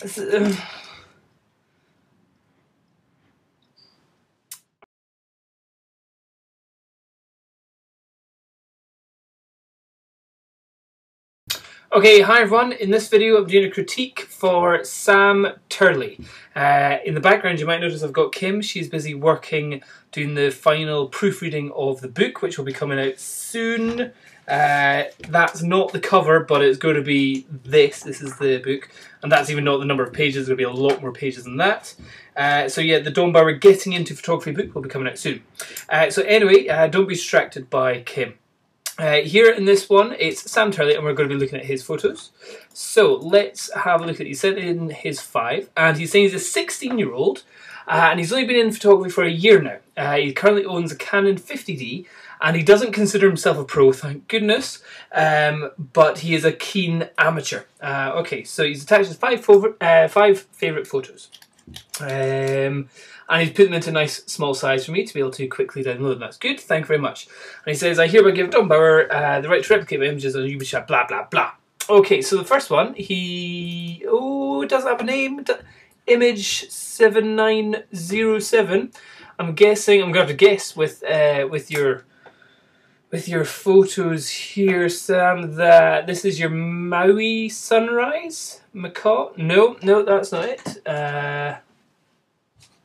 Okay, hi everyone. In this video I'm doing a critique for Sam Turley. In the background you might notice I've got Kim. She's busy working, doing the final proofreading of the book, which will be coming out soon. That's not the cover, but it's going to be this. This is the book, and that's even not the number of pages. There's going to be a lot more pages than that. So yeah, the Don Bauer Getting Into Photography book will be coming out soon. So anyway, don't be distracted by Kim. Here in this one, it's Sam Turley, and we're going to be looking at his photos. So let's have a look at it. He sent in his 5, and he's saying he's a 16-year-old, and he's only been in photography for a year now. He currently owns a Canon 50D, and he doesn't consider himself a pro, thank goodness, but he is a keen amateur. Okay, so he's attached his 5 favourite photos. And he's put them into a nice small size for me to be able to quickly download them. That's good, thank you very much. And he says, I hereby give Don Bauer the right to replicate my images on YouTube, blah, blah, blah. Okay, so the first one, he... oh, it doesn't have a name. Image 7907. I'm guessing, I'm going to have to guess with your photos here, Sam, that this is your Maui sunrise? Macaw? No, that's not it.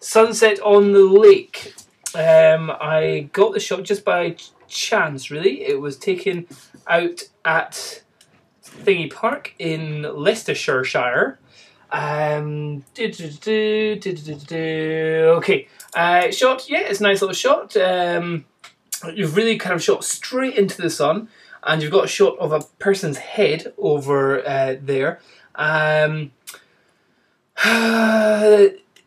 Sunset on the lake. I got the shot just by chance, really. It was taken out at Thingy Park in Leicestershire. Okay, shot, yeah, it's a nice little shot. You've really kind of shot straight into the sun, and you've got a shot of a person's head over there.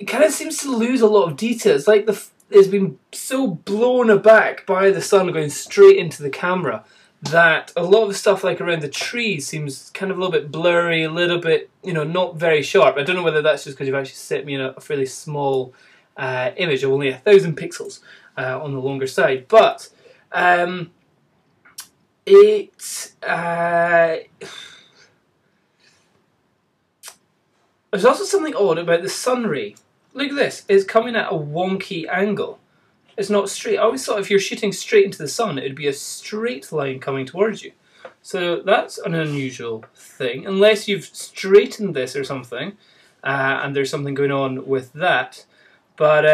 It kind of seems to lose a lot of detail. It's like it's been so blown aback by the sun going straight into the camera that a lot of the stuff like around the trees seems kind of a little bit blurry, a little bit, you know, not very sharp. I don't know whether that's just because you've actually set me in a fairly small image of only 1,000 pixels on the longer side, but there's also something odd about the sun ray. Look at this, it's coming at a wonky angle. It's not straight. I always thought if you're shooting straight into the sun, it would be a straight line coming towards you. So that's an unusual thing, unless you've straightened this or something, and there's something going on with that. But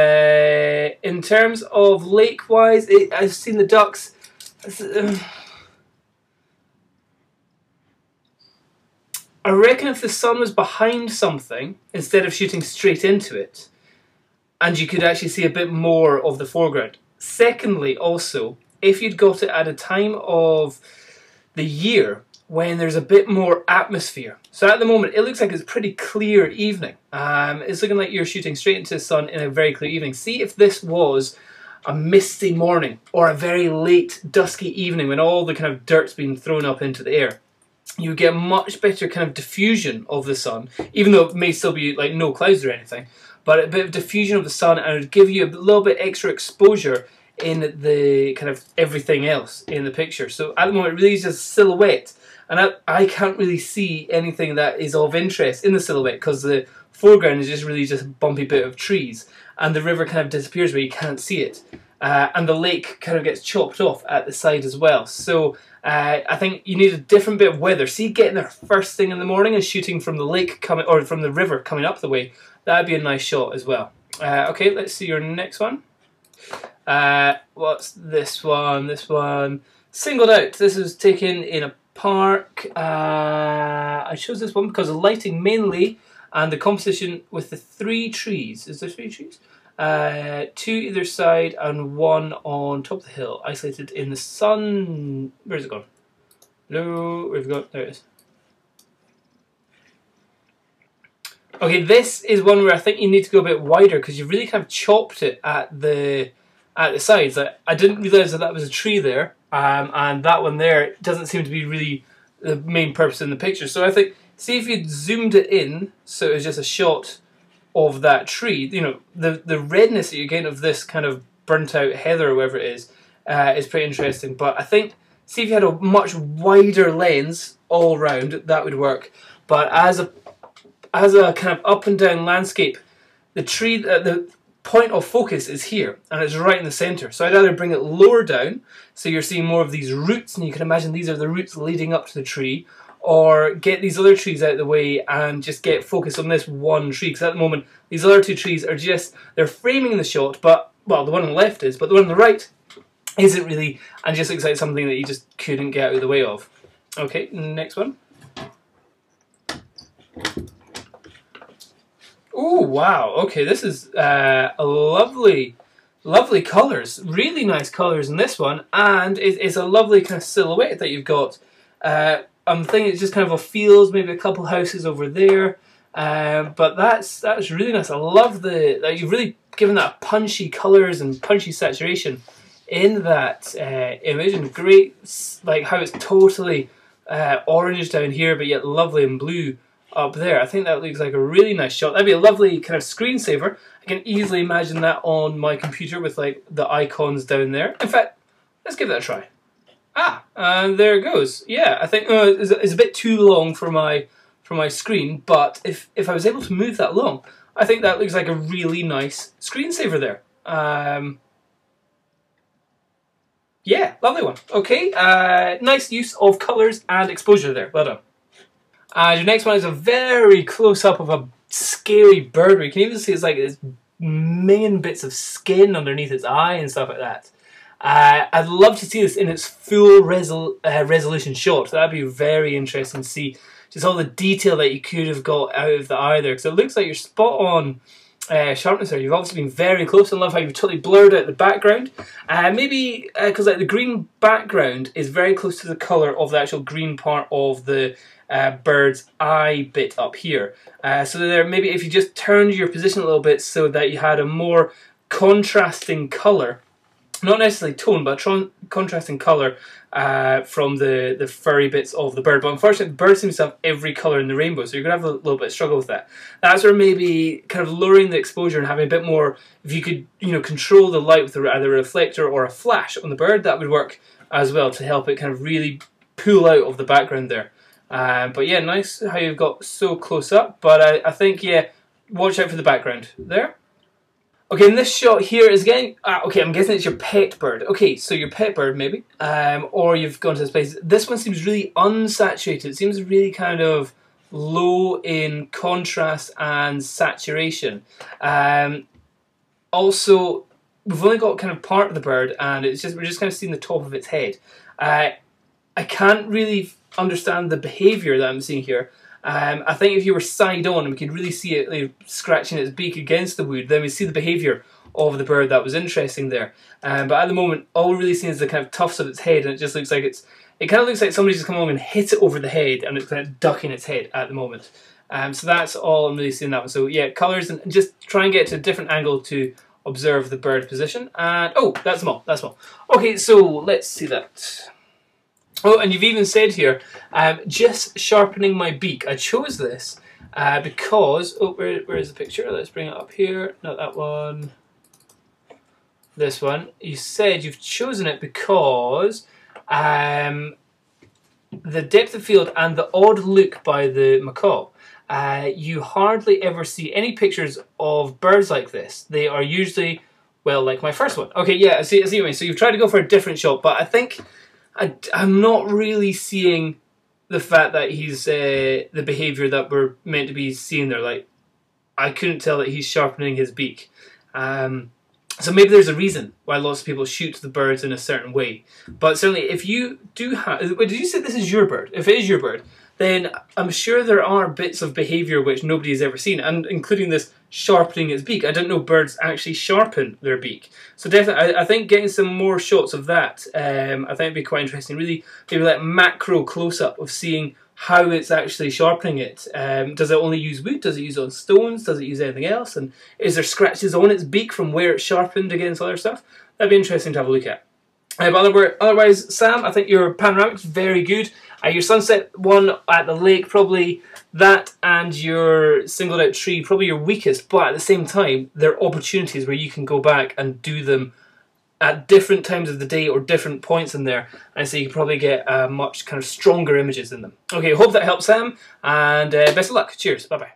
in terms of lake-wise, I've seen the ducks. I reckon if the sun was behind something, instead of shooting straight into it, and you could actually see a bit more of the foreground. Secondly, also, if you'd got it at a time of the year when there's a bit more atmosphere. So at the moment, it looks like it's pretty clear evening. It's looking like you're shooting straight into the sun in a very clear evening. See if this was a misty morning, or a very late, dusky evening when all the kind of dirt's been thrown up into the air. You get much better kind of diffusion of the sun, even though it may still be like no clouds or anything, but a bit of diffusion of the sun, and it would give you a little bit extra exposure in the kind of everything else in the picture. So at the moment it really is just silhouette, and I can't really see anything that is of interest in the silhouette because the foreground is just really just a bumpy bit of trees, and the river kind of disappears where you can't see it. And the lake kind of gets chopped off at the side as well. So I think you need a different bit of weather. See, getting there first thing in the morning and shooting from the lake coming, or from the river coming up the way, that'd be a nice shot as well. Okay, let's see your next one. What's this one? This one, singled out. This is taken in a park. I chose this one because of lighting mainly, and the composition with the 3 trees. Is there 3 trees? 2 either side and 1 on top of the hill, isolated in the sun. Where's it gone? Hello, where's it gone? There it is. Okay, this is one where I think you need to go a bit wider because you've really kind of chopped it at the sides. I didn't realise that was a tree there, and that one there doesn't seem to be really the main purpose in the picture. So I think, see if you'd zoomed it in so it was just a shot of that tree, you know, the redness that you get of this kind of burnt out heather or whatever it is pretty interesting. But I think, see if you had a much wider lens all round, that would work. But as as a kind of up and down landscape, the tree, the point of focus is here, and it's right in the center. So I'd either bring it lower down, so you're seeing more of these roots, and you can imagine these are the roots leading up to the tree, or get these other trees out of the way and just get focus on this one tree, because at the moment these other two trees are just, they're framing the shot, but, well, the one on the left is, but the one on the right isn't really, and just looks like something that you just couldn't get out of the way of. Okay, next one. Oh wow, okay, this is a lovely colours, really nice colours in this one, and it's a lovely kind of silhouette that you've got. I'm thinking it's just kind of a fields, maybe a couple houses over there, but that's really nice. I love that you've really given that punchy colours and punchy saturation in that image, and great, like how it's totally orange down here, but yet lovely and blue up there. I think that looks like a really nice shot. That'd be a lovely kind of screensaver. I can easily imagine that on my computer with like the icons down there. In fact, let's give that a try. Ah, and there it goes. Yeah, I think it's a bit too long for my screen, but if I was able to move that along, I think that looks like a really nice screensaver there. Yeah, lovely one. Okay, nice use of colours and exposure there. Well done. And your next one is a very close-up of a scary bird. You can even see it's like this million bits of skin underneath its eye and stuff like that. I'd love to see this in its full resolution shot. So that'd be very interesting to see just all the detail that you could have got out of the eye there. Because it looks like you're spot on sharpness there. You've obviously been very close. I love how you've totally blurred out the background. Maybe because like the green background is very close to the colour of the actual green part of the bird's eye bit up here. So there, maybe if you just turned your position a little bit so that you had a more contrasting colour, not necessarily tone, but contrasting colour from the furry bits of the bird. But unfortunately, the bird seems to have every colour in the rainbow, so you're going to have a little bit of struggle with that. That's where maybe kind of lowering the exposure and having a bit more, if you could, you know, control the light with either a reflector or a flash on the bird, that would work as well to help it kind of really pull out of the background there. But yeah, nice how you've got so close up, but I think, yeah, watch out for the background there. Okay, and this shot here is again, okay, I'm guessing it's your pet bird. Okay, so your pet bird maybe, or you've gone to this place. This one seems really unsaturated. It seems really kind of low in contrast and saturation. Also, we've only got kind of part of the bird, and we're just kind of seeing the top of its head. I can't really understand the behaviour that I'm seeing here. I think if you were side on and we could really see it like, scratching its beak against the wood, then we'd see the behaviour of the bird that was interesting there. But at the moment, all we're really seeing is the kind of tufts of its head, and it just looks like it kind of looks like somebody's just come along and hit it over the head, and it's kind of ducking its head at the moment. So that's all I'm really seeing that one. So yeah, colours, and just try and get to a different angle to observe the bird position. And oh, that's small, that's small. Okay, so let's see that. Oh, and you've even said here, just sharpening my beak. I chose this because, oh, where is the picture? Let's bring it up here. Not that one. This one. You said you've chosen it because the depth of field and the odd look by the macaw. You hardly ever see any pictures of birds like this. They are usually, well, like my first one. Okay, yeah, I see what you mean. So you've tried to go for a different shot, but I think I'm not really seeing the fact that he's the behaviour that we're meant to be seeing there. Like, I couldn't tell that he's sharpening his beak. So maybe there's a reason why lots of people shoot the birds in a certain way. But certainly, if you do have... Did you say this is your bird? If it is your bird, then I'm sure there are bits of behaviour which nobody has ever seen, and including this sharpening its beak. I don't know birds actually sharpen their beak. So definitely, I think getting some more shots of that, I think would be quite interesting. Really, maybe like macro close-up of seeing how it's actually sharpening it. Does it only use wood? Does it use on stones? Does it use anything else? And is there scratches on its beak from where it's sharpened against other stuff? That'd be interesting to have a look at. But otherwise, Sam, I think your panoramic's very good. Your sunset one at the lake, probably that, and your singled out tree, probably your weakest, but at the same time, there are opportunities where you can go back and do them at different times of the day or different points in there, and so you can probably get much kind of stronger images in them. Okay, hope that helps, Sam, and best of luck. Cheers. Bye-bye.